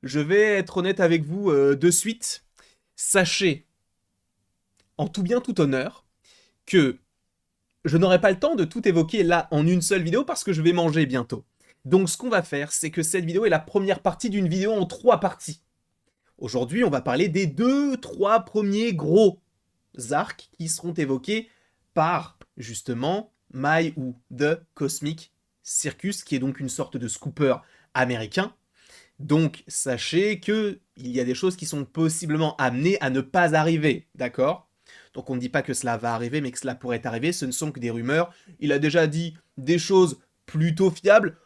Je vais être honnête avec vous de suite. Sachez, en tout bien tout honneur, que je n'aurai pas le temps de tout évoquer là en une seule vidéo parce que je vais manger bientôt. Donc ce qu'on va faire, c'est que cette vidéo est la première partie d'une vidéo en 3 parties. Aujourd'hui, on va parler des 2-3 premiers gros arcs qui seront évoqués par, justement, My ou The Cosmic Circus, qui est donc une sorte de scooper américain. Donc, sachez que il y a des choses qui sont possiblement amenées à ne pas arriver, d'accord? Donc on ne dit pas que cela va arriver, mais que cela pourrait arriver, ce ne sont que des rumeurs. Il a déjà dit des choses plutôt fiables,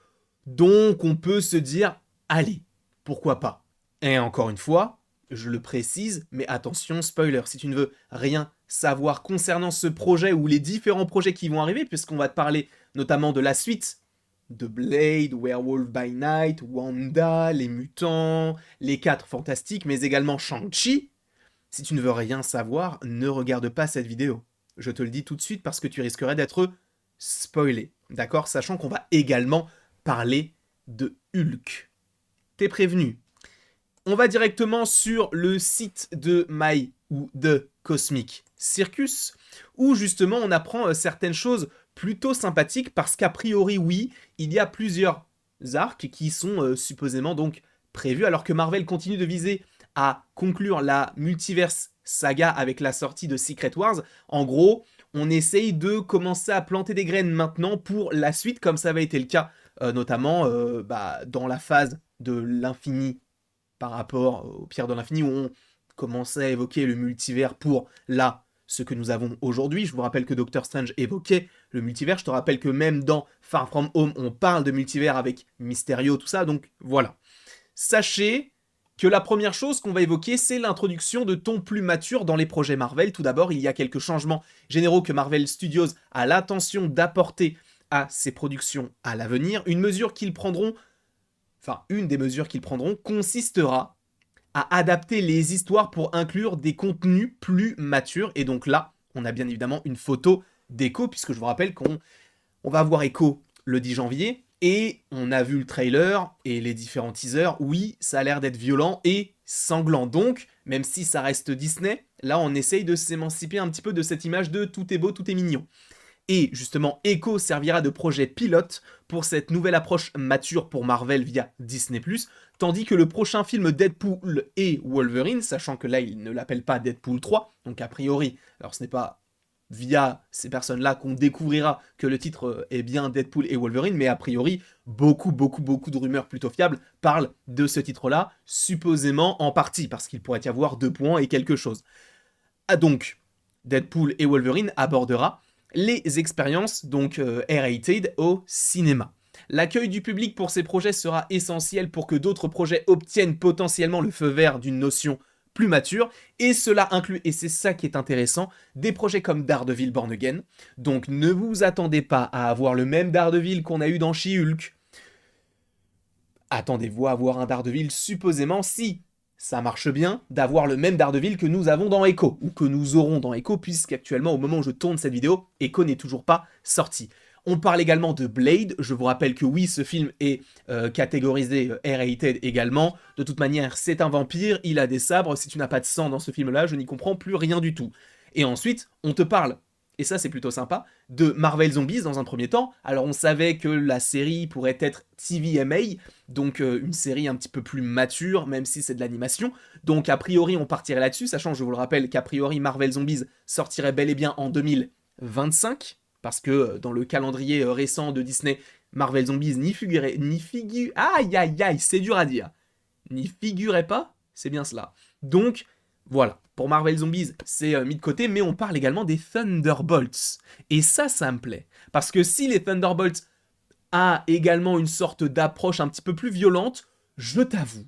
donc on peut se dire, allez, pourquoi pas. Et encore une fois, je le précise, mais attention, spoiler, si tu ne veux rien savoir concernant ce projet ou les différents projets qui vont arriver, puisqu'on va te parler notamment de la suite de Blade, Werewolf by Night, Wanda, les mutants, les 4 fantastiques, mais également Shang-Chi. Si tu ne veux rien savoir, ne regarde pas cette vidéo. Je te le dis tout de suite parce que tu risquerais d'être spoilé, d'accord? Sachant qu'on va également parler de Hulk. T'es prévenu. On va directement sur le site de My ou de Cosmic Circus, où justement on apprend certaines choses plutôt sympathiques parce qu'a priori, oui, il y a plusieurs arcs qui sont supposément donc prévus, alors que Marvel continue de viser à conclure la multiverse saga avec la sortie de Secret Wars. En gros, on essaye de commencer à planter des graines maintenant pour la suite, comme ça avait été le cas notamment dans la phase de l'infini par rapport aux pierres de l'infini où on commençait à évoquer le multivers pour là ce que nous avons aujourd'hui. Je vous rappelle que Doctor Strange évoquait le multivers. Je te rappelle que même dans Far From Home, on parle de multivers avec Mysterio, tout ça. Donc voilà. Sachez que la première chose qu'on va évoquer, c'est l'introduction de tons plus matures dans les projets Marvel. Tout d'abord, il y a quelques changements généraux que Marvel Studios a l'intention d'apporter à ses productions à l'avenir. Une des mesures qu'ils prendront consistera à adapter les histoires pour inclure des contenus plus matures. Et donc là, on a bien évidemment une photo d'Echo, puisque je vous rappelle qu'on va voir Echo le 10 janvier, et on a vu le trailer et les différents teasers. Oui, ça a l'air d'être violent et sanglant. Donc, même si ça reste Disney, là on essaye de s'émanciper un petit peu de cette image de tout est beau, tout est mignon. Et justement, Echo servira de projet pilote pour cette nouvelle approche mature pour Marvel via Disney+, tandis que le prochain film Deadpool et Wolverine, sachant que là il ne l'appelle pas Deadpool 3, donc a priori, alors ce n'est pas via ces personnes-là qu'on découvrira que le titre est bien Deadpool et Wolverine, mais a priori, beaucoup de rumeurs plutôt fiables parlent de ce titre-là, supposément en partie, parce qu'il pourrait y avoir 2 points et quelque chose. Ah donc, Deadpool et Wolverine abordera les expériences donc R-rated au cinéma. L'accueil du public pour ces projets sera essentiel pour que d'autres projets obtiennent potentiellement le feu vert d'une notion plus mature, et cela inclut, et c'est ça qui est intéressant, des projets comme Daredevil Born Again. Donc ne vous attendez pas à avoir le même Daredevil qu'on a eu dans She-Hulk. Attendez-vous à avoir un Daredevil supposément, si ça marche bien, d'avoir le même Daredevil que nous avons dans Echo, ou que nous aurons dans Echo, puisqu'actuellement, au moment où je tourne cette vidéo, Echo n'est toujours pas sorti. On parle également de Blade, je vous rappelle que oui, ce film est catégorisé R-rated également. De toute manière, c'est un vampire, il a des sabres, si tu n'as pas de sang dans ce film-là, je n'y comprends plus rien du tout. Et ensuite, on te parle, et ça c'est plutôt sympa, de Marvel Zombies dans un premier temps. Alors on savait que la série pourrait être TVMA, donc une série un petit peu plus mature, même si c'est de l'animation. Donc a priori on partirait là-dessus, sachant, je vous le rappelle, qu'a priori Marvel Zombies sortirait bel et bien en 2025, parce que dans le calendrier récent de Disney, Marvel Zombies aïe aïe aïe, c'est dur à dire, n'y figurait pas, c'est bien cela. Donc voilà, pour Marvel Zombies, c'est mis de côté, mais on parle également des Thunderbolts. Et ça me plaît. Parce que si les Thunderbolts a également une sorte d'approche un petit peu plus violente, je t'avoue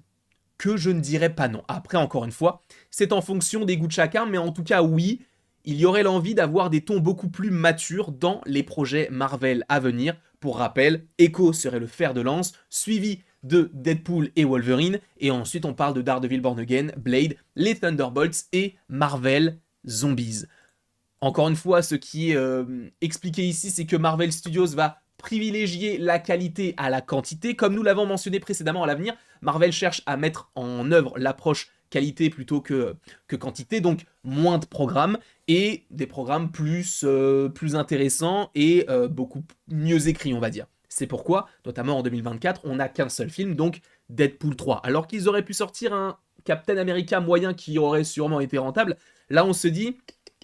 que je ne dirais pas non. Après, encore une fois, c'est en fonction des goûts de chacun, mais en tout cas, oui, il y aurait l'envie d'avoir des tons beaucoup plus matures dans les projets Marvel à venir. Pour rappel, Echo serait le fer de lance, suivi de Deadpool et Wolverine, et ensuite on parle de Daredevil Born Again, Blade, les Thunderbolts et Marvel Zombies. Encore une fois, ce qui est expliqué ici, c'est que Marvel Studios va privilégier la qualité à la quantité. Comme nous l'avons mentionné précédemment, à l'avenir, Marvel cherche à mettre en œuvre l'approche qualité plutôt que quantité, donc moins de programmes et des programmes plus intéressants et beaucoup mieux écrits, on va dire. C'est pourquoi, notamment en 2024, on n'a qu'un seul film, donc Deadpool 3. Alors qu'ils auraient pu sortir un Captain America moyen qui aurait sûrement été rentable, là on se dit,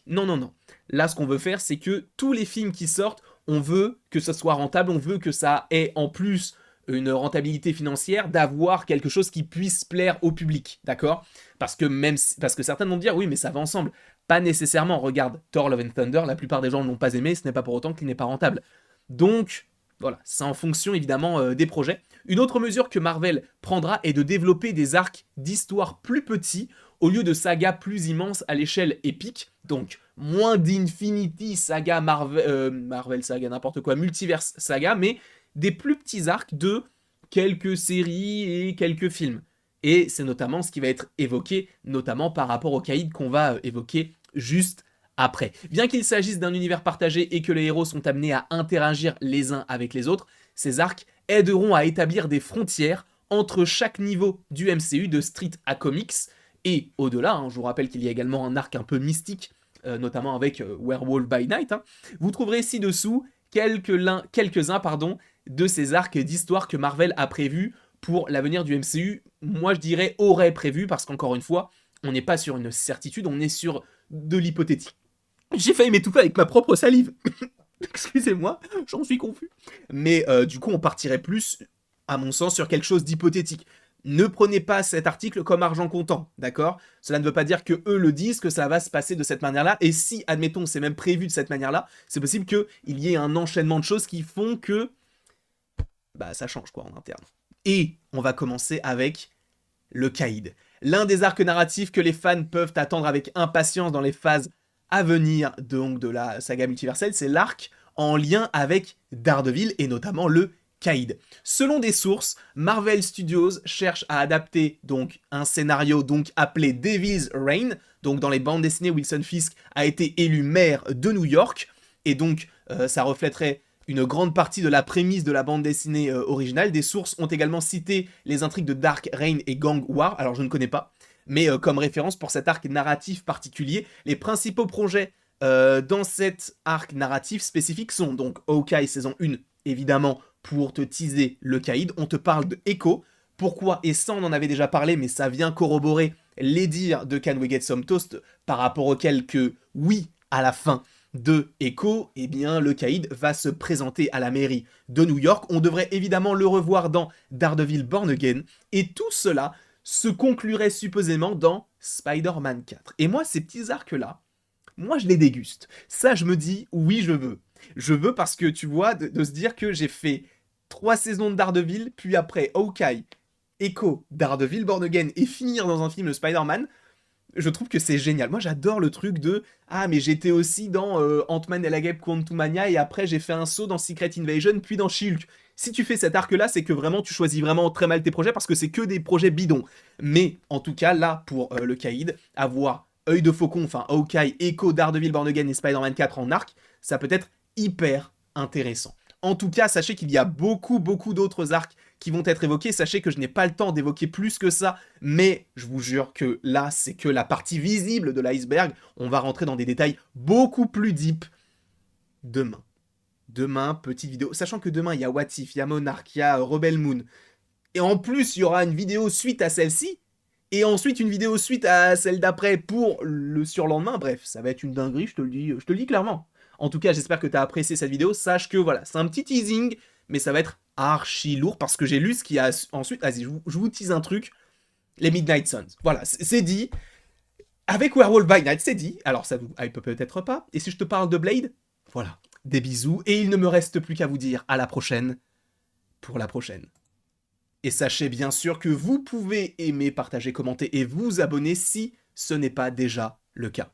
non, non, non. Là ce qu'on veut faire, c'est que tous les films qui sortent, on veut que ça soit rentable, on veut que ça ait en plus une rentabilité financière, d'avoir quelque chose qui puisse plaire au public, d'accord ? Parce que certains vont dire, oui, mais ça va ensemble. Pas nécessairement, regarde, Thor Love and Thunder, la plupart des gens ne l'ont pas aimé, ce n'est pas pour autant qu'il n'est pas rentable. Donc, voilà, c'est en fonction évidemment des projets. Une autre mesure que Marvel prendra est de développer des arcs d'histoire plus petits, au lieu de sagas plus immenses à l'échelle épique, donc moins d'Infinity Saga, Marvel Saga, n'importe quoi, Multiverse Saga, mais des plus petits arcs de quelques séries et quelques films. Et c'est notamment ce qui va être évoqué, notamment par rapport au Caïd qu'on va évoquer juste après. Bien qu'il s'agisse d'un univers partagé et que les héros sont amenés à interagir les uns avec les autres, ces arcs aideront à établir des frontières entre chaque niveau du MCU, de Street à Comics, et au-delà, hein, je vous rappelle qu'il y a également un arc un peu mystique, notamment avec Werewolf by Night. Hein. Vous trouverez ci-dessous quelques-uns de ces arcs d'histoire que Marvel a prévus pour l'avenir du MCU. Moi, je dirais aurait prévu, parce qu'encore une fois, on n'est pas sur une certitude, on est sur de l'hypothétique. J'ai failli m'étouffer avec ma propre salive. Excusez-moi, j'en suis confus. Mais du coup, on partirait plus, à mon sens, sur quelque chose d'hypothétique. Ne prenez pas cet article comme argent comptant, d'accord ? Cela ne veut pas dire que eux le disent, que ça va se passer de cette manière-là. Et si, admettons, c'est même prévu de cette manière-là, c'est possible qu'il y ait un enchaînement de choses qui font que ça change quoi en interne. Et on va commencer avec le Caïd. L'un des arcs narratifs que les fans peuvent attendre avec impatience dans les phases à venir donc de la saga multiverselle, c'est l'arc en lien avec Daredevil et notamment le Caïd. Selon des sources, Marvel Studios cherche à adapter donc un scénario donc appelé Devil's Reign. Donc dans les bandes dessinées, Wilson Fisk a été élu maire de New York et donc ça reflèterait une grande partie de la prémisse de la bande dessinée originale. Des sources ont également cité les intrigues de Dark Reign et Gang War, alors je ne connais pas, mais comme référence pour cet arc narratif particulier. Les principaux projets dans cet arc narratif spécifique sont donc Hawkeye saison 1, évidemment, pour te teaser le Caïd. On te parle de Echo. Pourquoi? Et ça, on en avait déjà parlé, mais ça vient corroborer les dires de Can We Get Some Toast par rapport auquel que, oui, à la fin de Echo, eh bien, le Caïd va se présenter à la mairie de New York. On devrait évidemment le revoir dans Daredevil Born Again. Et tout cela se conclurait supposément dans Spider-Man 4. Et moi, ces petits arcs-là, moi, je les déguste. Ça, je me dis, oui, je veux. Je veux parce que, tu vois, de se dire que j'ai fait 3 saisons de Daredevil, puis après Hawkeye, Echo, Daredevil, Born Again, et finir dans un film de Spider-Man, je trouve que c'est génial. Moi, j'adore le truc de « Ah, mais j'étais aussi dans Ant-Man et la Guêpe Quantumania, et après, j'ai fait un saut dans Secret Invasion, puis dans She-Hulk. » Si tu fais cet arc-là, c'est que vraiment, tu choisis vraiment très mal tes projets, parce que c'est que des projets bidons. Mais, en tout cas, là, pour le Caïd, avoir Œil de Faucon, enfin Hawkeye, Echo, Daredevil, Born Again et Spider-Man 4 en arc, ça peut être hyper intéressant. En tout cas, sachez qu'il y a beaucoup d'autres arcs qui vont être évoqués. Sachez que je n'ai pas le temps d'évoquer plus que ça, mais je vous jure que là, c'est que la partie visible de l'iceberg. On va rentrer dans des détails beaucoup plus deep demain. Demain, petite vidéo. Sachant que demain, il y a What If, il y a Monarch, il y a Rebel Moon. Et en plus, il y aura une vidéo suite à celle-ci. Et ensuite, une vidéo suite à celle d'après pour le surlendemain. Bref, ça va être une dinguerie, je te le dis clairement. En tout cas, j'espère que tu as apprécié cette vidéo. Sache que voilà, c'est un petit teasing, mais ça va être archi lourd parce que j'ai lu ce qu'il y a ensuite. Vas-y, je vous tease un truc. Les Midnight Suns. Voilà, c'est dit. Avec Werewolf by Night, c'est dit. Alors, ça vous hype peut-être pas. Et si je te parle de Blade, voilà, des bisous. Et il ne me reste plus qu'à vous dire à la prochaine pour la prochaine. Et sachez bien sûr que vous pouvez aimer, partager, commenter et vous abonner si ce n'est pas déjà le cas.